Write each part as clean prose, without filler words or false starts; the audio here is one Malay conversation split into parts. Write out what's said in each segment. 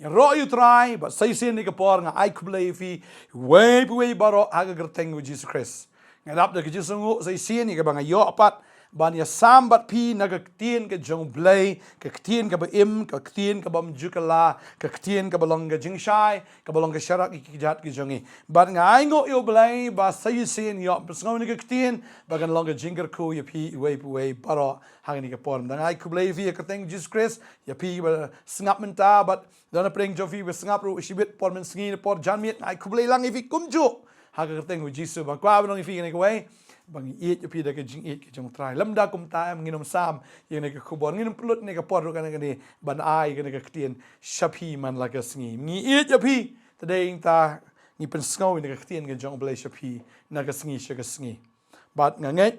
ro you try but say sin ni kapor nga ai kublay fi way baro haga gerteng with Jesus Christ ngadap de Jesus ngu say sin ni ka bang yo apat ban ya sambat pi naga ktien ka jong blay ka ktien ka ba im ka ktien ka bam jukala ka ktien ka balong ka jingshai ka balong ka sharak ki jat ki jongi ban nga ai ngo yo blay ba say sin yo pesngaw ni ka ktien bagan long ka jinger ko ya pi way baro haga ni ka por dang ai kublay fi ka teng Jesus Christ ya pi ba sngap menta but dana preng jo fi ba sngap ru shibit por men sngi por janmiet ai kublay lang ifi kumju haga ka teng Jesus ba kwa ba nong ifi ni ka way bang iit ya pi da ka jing iit ka jong try lamda kum ta am nginom sam yang ne ka khubor nginom plut ne ka por ka ni ban ai ka ne ka ktien shapi man la ka sngi ngi iit ya pi today ta ni pen sngo ne ka ktien ka jong blay shapi na ka sngi sha ka sngi bat nga ngai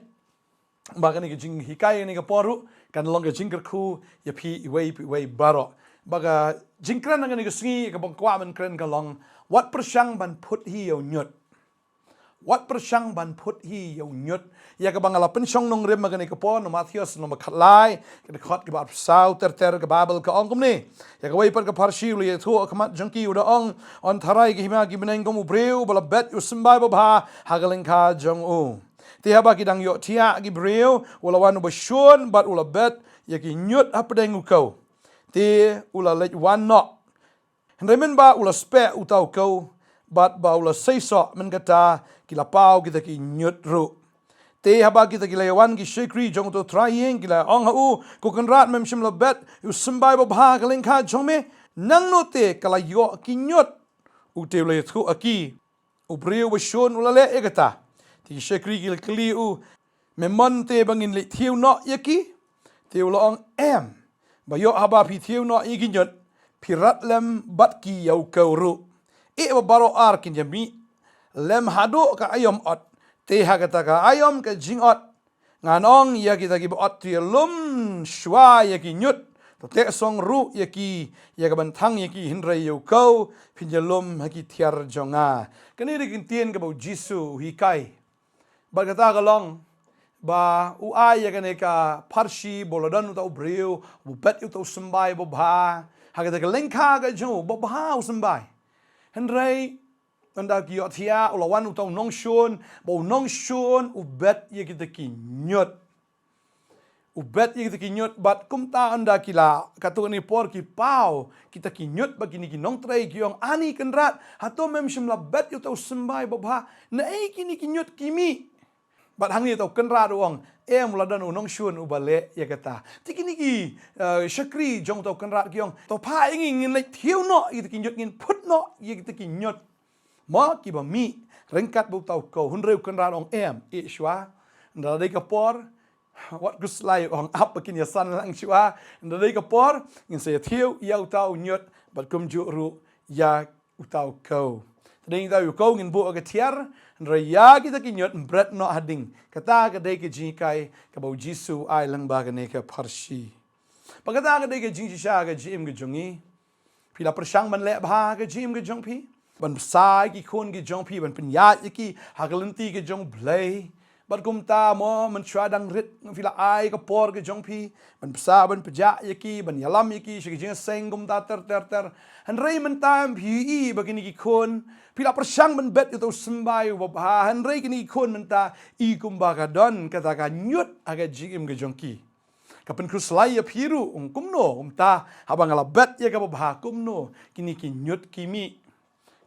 ba ka ne ka jing hikai ne ka poru kan long ka jing ka khu ya pi way baro ba ka jing kran nga ne ka sngi ka bang kwa man kran ka long what pyrshang ban phut hi yo nuit what pyrshang ban phut hi yo nuit ya ka bangala penshong Nongkhryiem ma ka pon no Matthews no makhatlai ka khot ka ba sau ter ka Bible ka ong kumni ya ka way par ka parshi lu ye thu khamat jangki uda ong on tharai ki hima ki beneng kom breu bala bet yu simbai ba bha hagaling ka jong u ti haba ki dang yo tia ki breu wala wan ba shon bat ula bet ya ki nuit hapdeng ko ti ula let wan no Henremen ba ula spe utau ko bat ba ula seiso men kata kila pau kita ki nyut ru te haba kita kila yawan ki shekri jong to trying kila ong hu ko kan rat mem shim la bet u simbai ba bha ka lingkha jong me nang no te kala yo ki nyut u te le thu aki u breu ba shon ula le egata ti shekri kila kli u me mon te bangin le thiu no yaki te ula ong em ba yo haba pi thiu no i ki nyut pi rat lem bat ki yau ko ru e ba baro ar kin jami lem hado ka ayom ot te hagata ka ayom ka jing ot nganong ya kita ki ot ti lum shwa ya ki nyut to te song ru ya ki ya ka bantang ya ki hinrai yo ko pinjalum ha ki thiar jonga kani ri kin tien ka bo jisu hi kai ba kata ka long ba u ai ya kane ka parshi bolodan uta breu bu bet uta sambai bo bha hagata ka lengkha ka jo bo bha sambai henrai anda ki otia ulawan utau nongshun bo nongshun ubet ye kita ki nyut ubet ye kita ki nyut bat kumta anda kila katu ni por ki pau kita ki nyut bagini ki nongtrei ki yong ani kenrat hato mem shimla bet utau sembai bobha na ei kini ki nyut kimi bat hangi tau kenrat uang muladan nongshun ubale ye kata tikini ki shakri jong tau kenrat ki yong to pa ingin le thiu no ye ki nyut ngin phut no ye kita ki nyut ma ki ba mi rengkat bu tau ko hunreu kan ran ong e shwa nda dei ka por what guslai ong ap kin ya san lang shwa nda dei ka por ngin se thiu ya tau nyut bat kum ju ru ya utau ko dei tau ko ngin bu ka tiar nda ya kita ki nyut bret no hading kata ka dei ka ji kai ka bo jisu ai lang ba ka ne ka parshi pagata ka dei ka ji sha ka ji im ka jungi pila pyrshang man le bha ka ji im ka jong pi ban sai ki khon ki jong pi ban pinya ki hagalanti ki jong blay bat kumta mo man chwadang rit fila ai ka por ki jong pi ban sa ban pja ki ban yalam ki shi jing seng kumta ter han rei man tam pi bagini ki khon pila pyrshang ban bet itu sembai wa ha han rei ki khon man ta i kumba ka don kata ka nyut aga jim ki jong ki kapan kruslai ya piru kumno ta habang ala bet ya ka ba kumno kini ki nyut kimi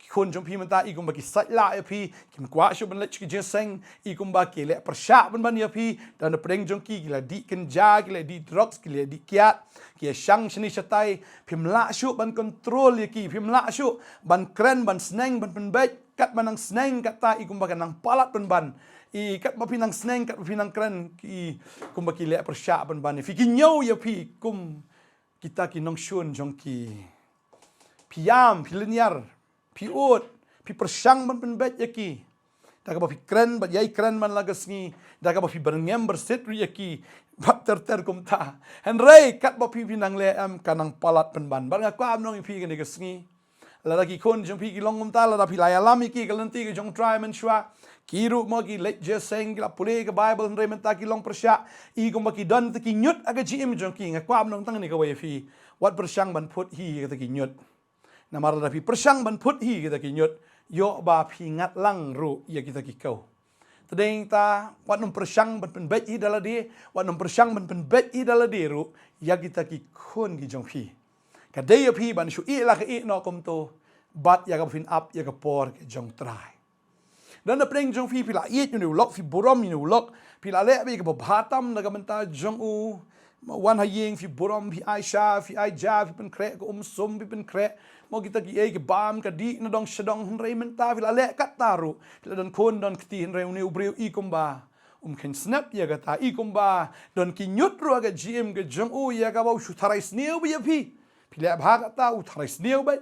kon jong pi menta ikum baki satla ya pi kim kwa shu ban lech ki jeseng ikum baki le persha ban ya pi dan preng jong ki la di kenja ki la di drugs ki la di kiat ki shang shni shatai pim la shu ban control ya ki pim la shu ban kren ban sneng ban pen bet kat manang sneng kata ikum baki nang palat ban i kat ma pinang sneng kat pinang kren ki kum baki le persha ban fi ki nyau ya pi kum kita ki nong shun jong ki piam piliniar pi ut pi pyrshang man pen bet yaki daga ba pi kren ba yai kren man lagas ni daga ba pi berngem berset yaki bat ter kumta henrei kat ba pi pinang le am kanang palat pen ban bar ngakwa am nong pi gani gasngi la lagi kon jong pi ki long kumta la pi laya lam ki galanti ki jong try man shwa kiru mo ki let je seng la pule ka bible henrei man ta ki long persha I kum ba ki don ta ki nyut aga ji im jong ki ngakwa am nong tang ni ka wai fi wat pyrshang ban phut hi ka ta ki nyut Namar da pi pyrshang ban phut hi kita ki nyut yo ba pi ngat lang ru ya kita ki kau. Tadeng ta wat num pyrshang ban pen bet hi daladi wat num pyrshang ban pen bet hi daladi ru ya kita ki khun ki jong pi. Ka dei pi ban shu i la ka i no kom to bat ya ka fin up ya ka por ke jong trai. Dan apreng jong pi la i nu lok fi borom nu lok pi la le bi ka bhatam na ka menta jong u wan hayeng fi borom fi aisha fi aija fi pen kre ko sum fi pen kre mo kita ki e ke bam ka di na dong shadong hrei menta fi la le kat taru fi la don kon don kti hrei ne ubreu i kumba ken snap ya ka ta i kumba don ki nyut ro ka gm ke jong u ya ka ba shu tharai sneu bi pi le bha ka ta u tharai sneu ba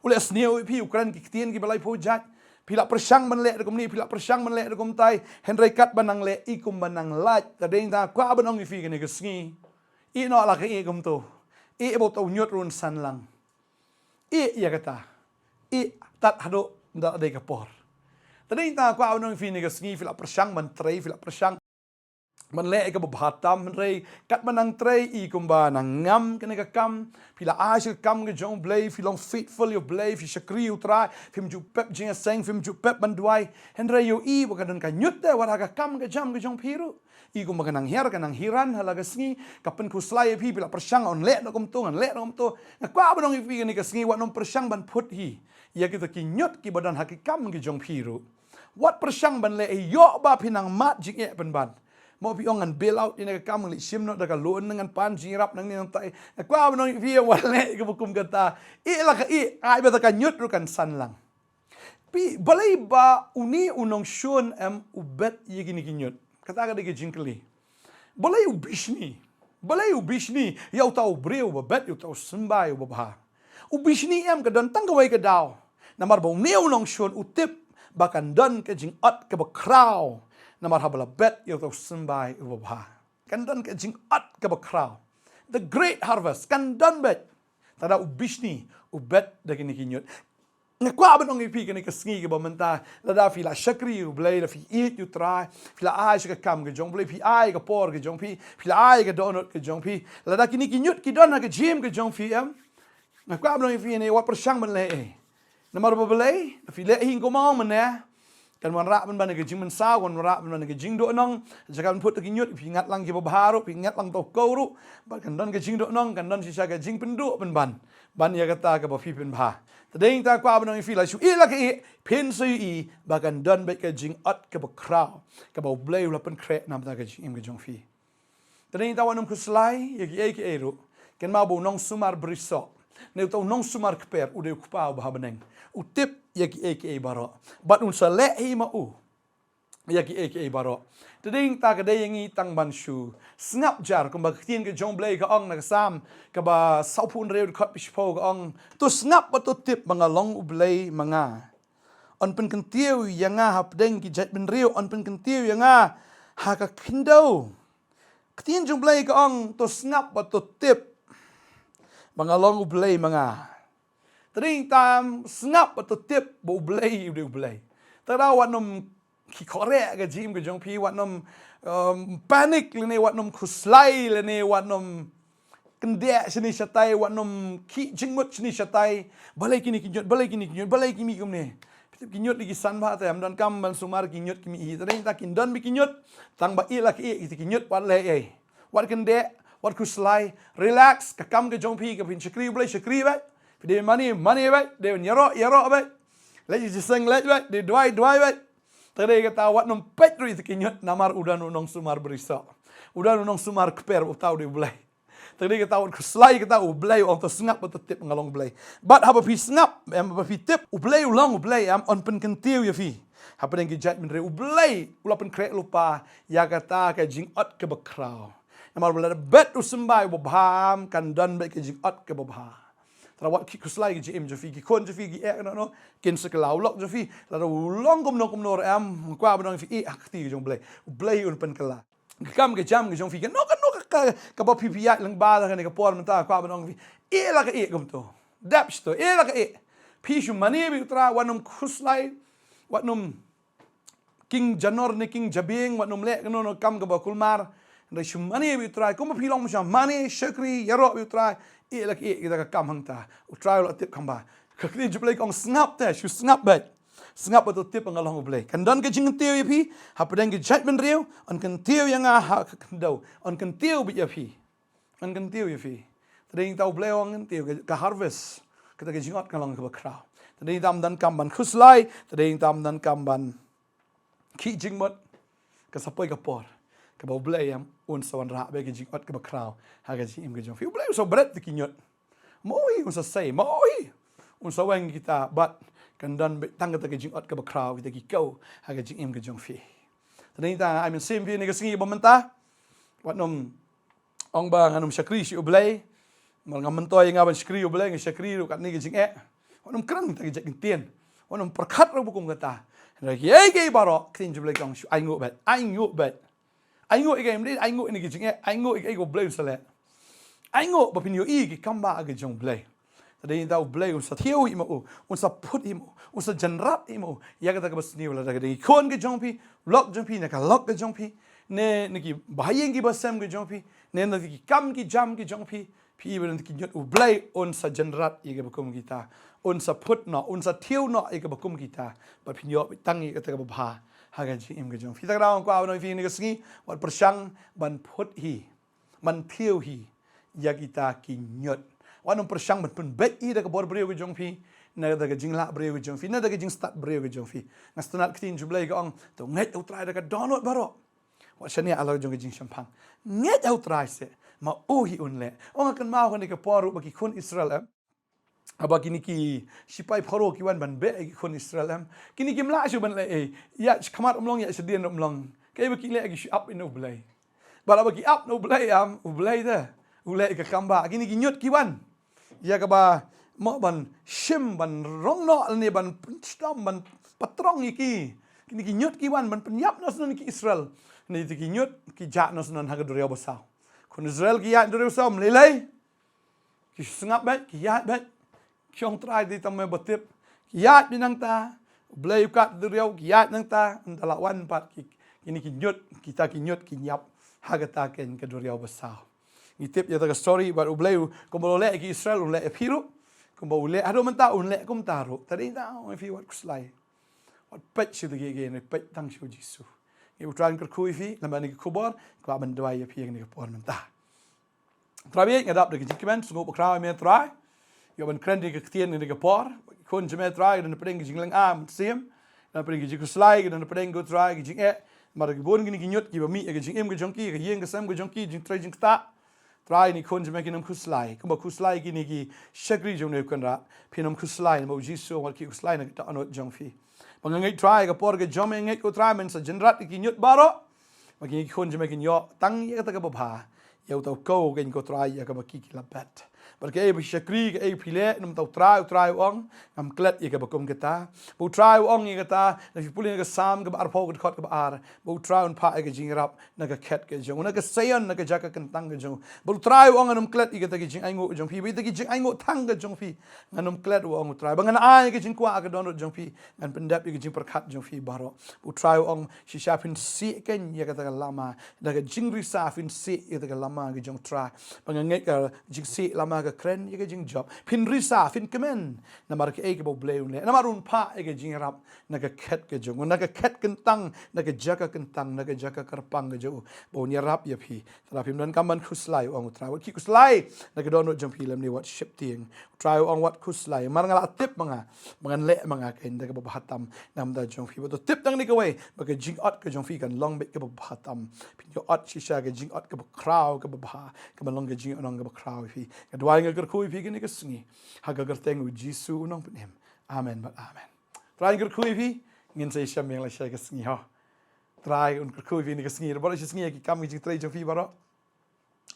ule sneu pi ukran ki ktien ki balai pho jat pila pyrshang man le kom ni pila pyrshang man le kom tai henry kat banang le ikum banang lat ta deng ta kwa banong fi ke ne ke sngi i no la ke i kom to i bo to nyot run san lang i ya kata i tat hado da de ka por ta deng ta kwa banong fi ne ke sngi pila pyrshang man trei pila pyrshang man le ka bhatam man rei kat manang trei i kumba nang ngam kene ka kam pila a se kam ke jong blai filong faithful yo blai fi shakri utra fim ju pep jinga seng fim ju pep bandwai henre yo i wa kan ka nyut de wa ka kam ke jam ke jong phiru i kumba kanang her kanang hiran hala ka sngi kapen ku slai pi pila pyrshang on le no kom to on le no kom to na kwa bonong i fi ne ka sngi wa nom pyrshang ban phut hi ya kita ki nyut ki badan hakikam ke jong phiru wat pyrshang ban le yo ba pinang mat jing e ban ban mau pi ongan bail out ini ka kam li sim no da ka loan dengan pan jirap nang ni tai kwa no vi wale ke bukum kata i la ka i ai ba ka nyut ru kan san lang pi balai ba uni unong shun am ubet yigini ki nyut kata ka de jinkli balai ubishni yau tau breu ba bet yau tau sembai ba ba ubishni am ka don tang ka wai ka daw namar ba uni unong shun utip bakan don ke jing at ke ba kraw namar habala bet yo to sembai ubha kan don ke jing at ke ba kraw the great harvest kan don bet tada ubishni ubet de kini kinyut na kwa banong ipi kini ke sngi ke ba menta la da fi la shakri u blai da fi eat you try fi la ai ke kam ke jong blai fi ai ke por ke jong fi la ai ke donut ke jong fi la da kini kinyut ki don na ke jim ke jong fi am na kwa banong ipi ne wa pyrshang ban le namar ba blai fi le hin ko ma man ne kan man ra ban ban ke jing man sa kon ra ban ke jing do nong jakan phut ke nyut pi ngat lang ke ba haru pi ngat lang to ko ru ba kan don ke jing do nong kan don si sa ke jing pendu ban ya kata ke ba fi pen ba tadeng ta kwa ban fi la shu i la ke pen su i ba kan don be ke jing at ke ba kraw ke ba blai la pen kre nam ta ke jing ke jong fi tadeng ta wanum ku slai ye ke ru ken ma bo nong sumar briso ne to nong sumar kper u de ku pa ba beneng utip yaki aka baro but un sale hi ma u yaki aka baro tading ta ka dayangi tang ban shu snap jar kum ba tin ke jong blai ka ong na sam ka ba saupun reu khat pispo ka ong to snap ba to tip mga long u blai mga on pen kan tiu yanga hap deng ki jet ben reu on pen kan tiu yanga ha ka kindo tin jong blai ka ong to snap ba to tip mga long u blai mga tring tam snap atau tip bu blai u blai tara wat nom ki korek ke jim ke jong pi wat nom panic le ne wat nom khuslai le ne wat nom kendek sini satai wat nom ki jingmut sini satai balai kini kinyut balai kimi kum ne pitip kinyut lagi san ba ta am dan kam ban sumar kinyut kimi hi tring ta kin don bi kinyut tang ba i la ki kinyut wat le wat kendek wat khuslai relax ka kam ke jong pi ke pin shakri blai shakri ba de money ba de yaro ba let you sing let ba de dwai ba tade kata wat nom petri kinyut namar udan nong sumar berisa udan nong sumar kper utau de blai tade kata wat kuslai kata u blai on to snap to tip ngalong blai but haba pi snap am ba pi tip u blai long u blai am on pen kentiu ya fi haba deng ki judgment re u blai ulapen krek lupa ya kata ka jing at ke bakraw namar bla bet u sembai bo bham kan dan be ke jing at ke bo bha trawat ki kuslai ki jim jofi ki kon jofi ki no kin sekelau lok jofi la long kom no am kwa bonong fi akti jong blai un pen kala kam ke jam ke jong fi no ka ba pi lang ba ka ne ka por menta kwa bonong fi la ka kom to daps to la ka pi shu mani bi tra wanum kuslai wanum king janor ne king jabing wanum le no kam ka ba kulmar ndai shu mani bi tra kom pi long ma mani shakri yaro bi tra ilak kita ka kam hang ta u trial atip khamba Kakni jublay kong snap te, shu snap bet. Snap betul tip pengalong ublay. Kandan ke jing tiaw yapi, hapadang ke jat ben riu, on kan tiaw yang ha kandau, on kan tiaw bit yapi. On kan tiaw yapi. Tading tau blay ong kan tiaw ke harvest. Kita ke jingot kalong ke bakraw. Tading tam dan kamban khuslai, tading tam dan kamban ki jingmot ke sapoi ke por. Ke bau blay yang un sawan ra be ke jingot ke bakraw. Ha ke jing im ke jong fi. Blay so berat ke kinyot. Moi un sa say, moi. Un sa wang kita but kandan tang kita ke jingot ke bakraw kita ki kau ha ke jing im ke jong fi. Tading ta I mean same vi ni ke singi bomenta. Wat nom ong ba nganum syakri si ublay. Mga mentoy nga ban syakri ublay nga syakri kat ni ke jing Wanum kerang kita ke tien. Wanum perkat ro bukum kata. Lagi ai barok tin jublay kong ai ngut bet. Ai ngut bet. Ai ngut ke mdi ai ngut ni ke jing ai ngut ke go blay salat. Ai ngut ba pin yo ke kamba ke jong blay. Tadi tau blay un sa thieu i mo un sa phut i mo un sa janrat i mo ya kata ke basni wala da ke kon ke jong pi lock jong pi na ka lock ke jong pi ne ki bahayeng ki basam ke jong pi ne na ki kam ki jam ke jong pi pi ben ki nyot u blay un sa janrat i ke bakum kita un sa phut no un sa thieu no i ke bakum kita ba pin yo tang i kata ke ba ha ga ji im ke jong pi ta raung kwa no fi ni ke sngi wat pyrshang ban phut hi man thieu hi ya kita ki nyot Wanum pyrshang ban pun bet I da ke bor breu ke jong pi na da ke jing la breu ke jong pi na da ke jing start breu ke jong pi ngastanat ktin jublay ke ong to nget utrai da ke download baro wa shania ala jong ke jing champang nget utrai se ma hi unle ong akan mau kan ke poru bagi kun Israel aba kini ki sipai pharo ki wan ban be ki kun Israel kini ki mla shu ban le ya khamat umlong ya sedien umlong ke baki le ki up in ublay bala bagi up no ublay ublay da ulai ke kamba kini ki nyot ki wan ya ka ba mo ban shim ban rong no ni ban stom ban patrong iki kini ki nyot ki wan ban penyap nos non ki Israel ni ki nyot ki ja nos non ha dorio basau kun Israel ki ya dorio basau melelai ki sengap bet ki ya bet kyong trai di tamme batip ki ya binang ta blay kat dorio ki ya nang ta ndalawan pat ki kini ki nyot kita ki nyot ki nyap ha ta ken ke dorio basau Itip ya taga story bar ublay kumbolo le ki Israel un le piru kumbolo le ado menta un le kum taru tadi ta on fi wat kuslai wat pet shu de ge ne pet tang shu jisu e utran ker kui fi lamba ni Khubor ko ban dwai ya pi ni por menta trabi ngadap de jikmen sungo bakra me trai yo ban krendi ke tien ni ke por kun jeme trai de pring jinglang am sim na pring jikuslai de pring go trai jing mar ke bon ni nyot ki ba mi ke jing em ke jongki ke yeng ke sam ke jongki jing trai jing ta Try ni kun jeme kinam kuslai kumba kuslai kini ki shagri jong ne kunra pinam kuslai mo jisu wal ki kuslai na ta anot jong fi pangangai try ka por ke jome ngai ko try men sa jenrat ki nyut baro magi kun jeme kin yo tang ye ta ka ba yo to ko gen ko try ya ka ba ki la bet Porque ei shakri ei pile num tau trai ong am klet ye ka bakum kita bu trai ong ye kata na pulin ka sam ka ar pho ka khot ka ar bu trai on pa ka jing rap na ka khet ka jong na ka sayon na ka jaka kan tang ka jong bu trai ong num klet ye ka ki jing ai ngo jong pi bi ta ki jing ai ngo thang ka jong pi nganum klet ong trai bangan ai ka jing kwa ka don jong pi ngan pendap ye ka jing perkhat jong pi baro bu trai ong si shapin si ken ye ka ta lama na ka jing ri sa fin si ye ta lama ka jong trai bangan ngai ka jing si lama kren ye jing job pin risa fin kemen na mar ke ke bo bleun le na marun pa ke jing rap na ka khet ke jong na ka khet ken tang na ka jaka ken tang na ka jaka karpang ke jo bo ni rap ye phi tra phim don kaman khuslai ong tra wat ki khuslai na ka don jong phi lem ni wat ship ting try ong wat khuslai mar ngala tip manga mangan le manga ken da ka bo hatam nam da jong phi bo tip tang ni ka we ba ka jing ot ka jong phi kan long be ka bo hatam pin yo ot shisha ka jing ot ka bo crowd ka bo ba ka long ka jing onong ka bo crowd phi ka dwai ga kui pi ni ka sngi ha ga teng u jisu nong pnem amen but amen try gar kui pi ngin sai sham yang la sha ka sngi ha try un kui pi ni ka sngi ba la sngi ki kam ji trai jong fi baro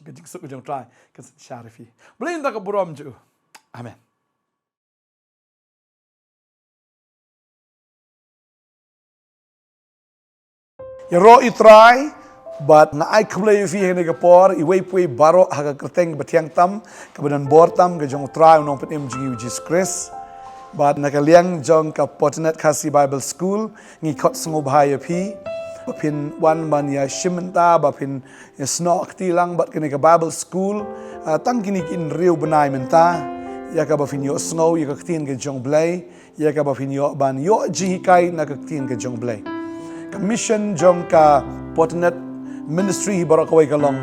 ka jing su jong try ka sha fi blin da ka buram ju amen ya ro I try but na ai khlei fi hene ka por I wei pui baro ha ka kerteng batiang tam ka badan bor tam ka jong try nong petem ji Jesus Christ but na ka liang jong ka PotterNet Kasi Bible School ngi khot sngo bhai phi pin wan ban ya shimenta ba pin snok ti lang bat kene ka Bible School tang kini kin riu benai menta ya ka ba fin yo snow ya ka tien ke jong blay ya ka ba fin yo ban yo ji kai na ka tien ke jong blay commission jong ka PotterNet ministry barak kawai kalong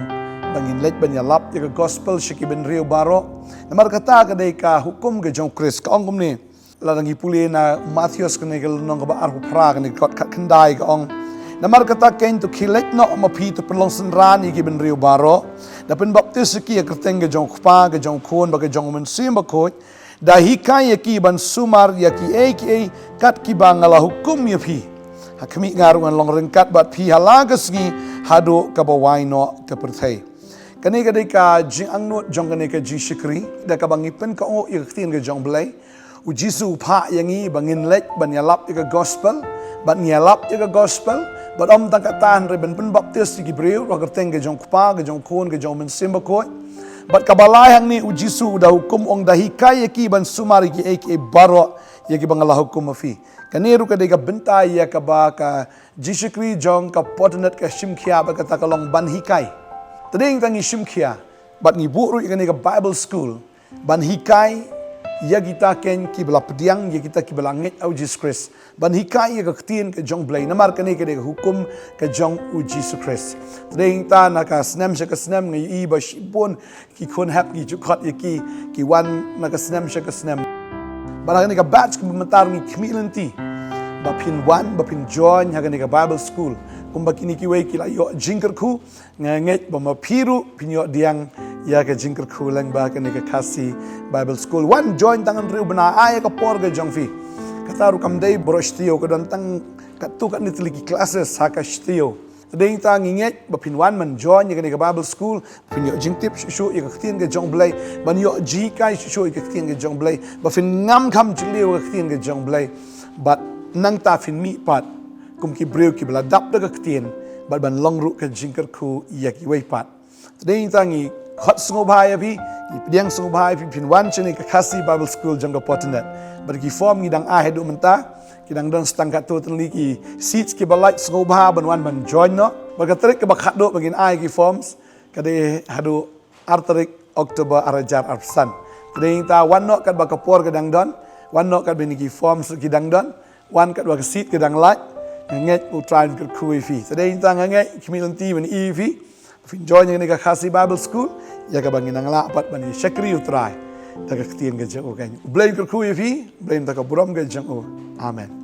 bangin let ban ya lap ya ka gospel shiki ben rio baro namar kata ka dai ka hukum ke jong Chris ka ong ni larang ipuli na Matthews ka ni ka nong ka ba ar pra ka ni ka kendai ka ong namar kata kain to kilet no mapi to pelong senran iki ben rio baro da pen baptis ki ka teng ke jong khpa ke jong khon ba ke jong men sim ba ko da hikai ki ban sumar ya ki aka kat ki bangala hukum ya pi hakmi ngarungan long rengkat bat pi halagas ni hado ka bawai no ka perthai kani ka dei ka jing angnut jong kani ka ji shikri da ka bangipen ka o ik tin ka jong blai u jisu pha yangi bangin lek ban yalap ka gospel ban yalap ka gospel bat om tang ka tan re ben pen baptis ki breu ro ka teng ka jong pa ka jong khon ka jong men simba ko bat ka balai hang ni u jisu da hukum ong da hikai ki ban sumari ki ek baro ya ki bangala hukum fi kaniru ka dega bentai ya ka ba ka jishikri jong ka PotterNet ka shimkhia ba ka takalong ban hikai tading tangi shimkhia bat ni buru ka ka Bible school ban hikai ya kita ken ki bela pediang ya kita ki bela nget au Jesus Christ ban hikai ya ka tien ka jong blai namar ka ka dega hukum ka jong u Jesus Christ tading ta na ka snam sha ka snam ngi i ba shipon ki kon hap ki jukhat ya ki wan na ka snam sha ka snam barang ni ka batch kumentar ni kmilanti bapin wan bapin join haga ni ka Bible school kumba kini ki wei kila yo jingker ku nget ba mapiru pinyo diang ya ka jingker ku lang ba ka ni ka kasi Bible school wan join tangan riu bana ay ka porga jongfi kataru kam dei brostio ka don tang katu ka ni tiliki classes haka stio Tading ta nginget bapin wan man join ya ka Bible school pinyo jingtip shu ya ka tien ka jong blai ban yo ji kai shu ya ka tien ka jong blai bapin ngam kham chliu ka tien ka jong blai but nang ta fin mi pat kum ki breu ki bla dap da ka tien bat ban long ru ka jingker ku ya ki wei pat tading ta ngi khot sngo bhai abi pidiang sngo bhai pin wan chini ka khasi Bible school jong ka PotterNet bat ki form ngi dang a hedu menta kidang don stangkat tu tenli ki seats ki balai sengubah ban wan ban join no bagatrik ke bakhat do bagin ai ki forms kade hadu arterik Oktober arajar arsan kade ta wan no kat bakapor kadang don wan no kat bini ki forms kidang don wan kat bak seat kadang light nget u try kat kui fi kade ta nget kimilanti ban e fi fin join ni ka khasi Bible school ya ka bangin ang la pat ban shakri u try ta ka tien ga jo ga blame kat kui fi blame ta ka buram ga jo amen